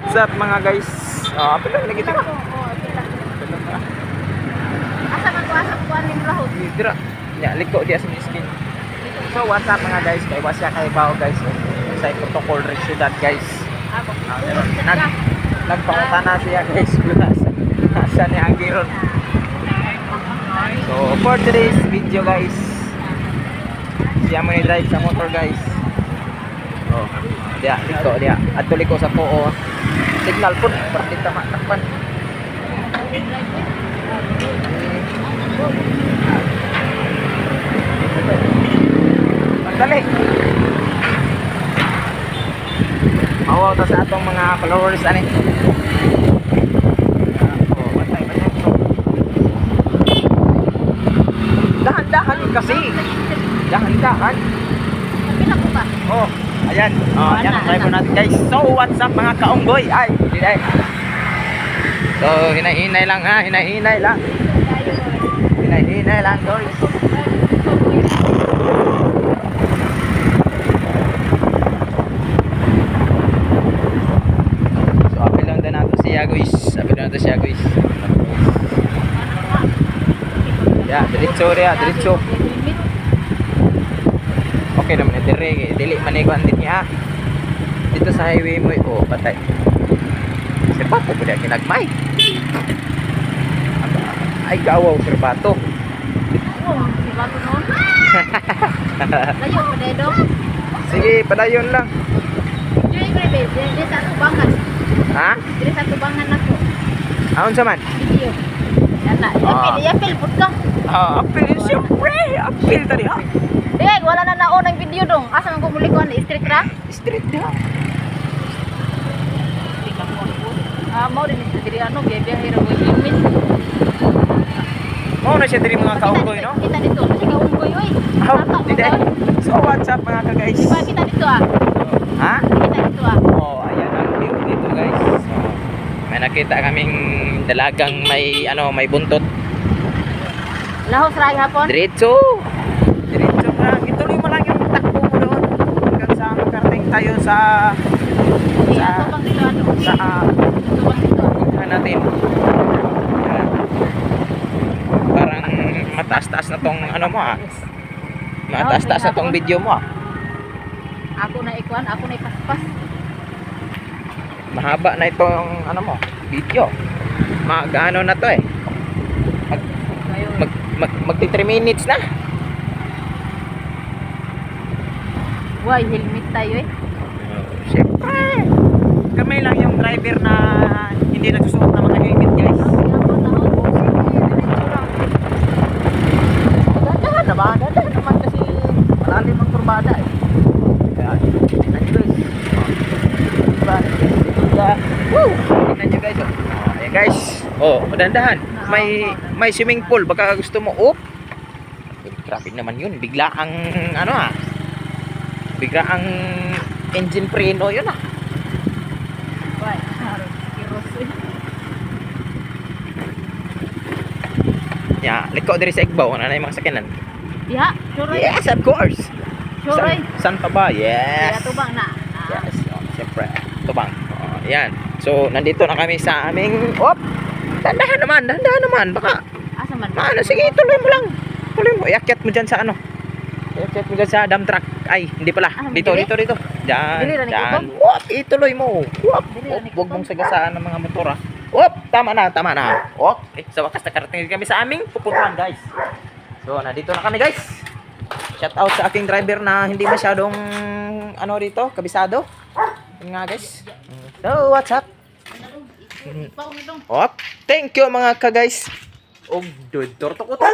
what's up mga guys? Apa lang lagi tira? Asa man ko asa ko aning lahot. Tira. Ya, liko dia sa miskin. So what's up mga guys? Kay wasya kay bao guys. Sa protocol rin syudad guys. Ako. Nagpangutana siya guys. Nasa ni Anggiron. So for today's video guys, siya mo ni-drive sa motor guys. Oh, dia liko dia. Ato liko sa poo. Signal pun seperti tamak-takpan. Magdali. Mawaw to sa atong mga followers ani. Oh, patay. Dahan-dahan kasi. Dahan-dahan. Pila ko ba? Oh, ayan. Oh, ayan ang driver natin guys. So, what's up mga kaunggoy? Ay, hindi dahil. So, hinay-hinay lang ha. Hinay-hinay lang. Hinay-hinay lang guys. So, apil lang din natin siya guys. Apil lang natin siya guys. Ya, diretso dia, diretso. Okay naman dire, dili maniguan din niya. Dito sa highway mo oh, patay. Serbato pud ang kinagmay. Ay gawaw serbato. Oh, si bato noon. Layo pa dedo. Sige, padayon lang. Dili ko be, dili sa tubangan. Ha? Dili sa tubangan nako. Aon sa man? Video. Yana, yapil pud ka. Apil siyempre. Apil tadi ha. Dek, wala na naon ang video dong. Asa man ko muli ko street ra? Street dia. Mau din diri ano, biya-biya hero ko himin. Mo na siya diri mga kaunggoy no? Kita dito, si kaunggoy oy. Tidak. So what's up mga ka-guys? Diba kita dito ah? Ha? Kita dito ah. Oh, ayan ang view dito guys. So, may nakita kaming dalagang may ano, may buntot. Lahos ra hapon. Diretso. Diretso na. Ituloy mo lang yung takbo mo doon. Hanggang sa makarating tayo sa Tubang dito ano? sa Tubang dito. natin. Ayan. Parang mataas-taas na tong ano mo ah. Mataas-taas na tong video mo ah. Ako na ikuan, ako na ipaspas. Mahaba na itong ano mo, video. Mag-ano na to eh. Magti 3 minutes na. Why helmet tayo eh? Siyempre. Kamay lang yung driver na hindi nagsusuot ng mga helmet guys. Dahan naman. Dahan naman kasi malalim ang turbada eh. Kaya, tignan nyo guys. Woo! Tignan nyo guys. Ayan guys. Oh, dahan-dahan. May swimming pool. Baka gusto mo. Oh. Grabe naman yun. Bigla ang ano ah. Bigla ang engine preno yun ah. Why? Yeah, liko diri sa Igbaw na yung mga sakinan. Ya, sure. Yes, of course. Sure. San pa ba? Yes. Ya, tubang na. Yes, oh, siyempre. Tubang. Oh, yan. So, nandito na kami sa aming... Dandahan naman. Baka, Asa man? sige, tuloy mo lang. Tuloy mo. Iakyat mo dyan sa ano. Iakyat mo dyan sa dump truck. Ay, hindi pala. Dito. Dyan. Dili ra ni Dyan. kubog? Ituloy mo. Dili ra ni Huwag mong kubog? sagasaan ng mga motor ah. Tama na. Okay, sa wakas nakarating kami sa aming pupuntahan guys. So, nandito na kami guys. Shout out sa aking driver na hindi masyadong ano dito, kabisado. Yun nga guys. So, what's up? Thank you mga ka guys. Og dudor to ko to.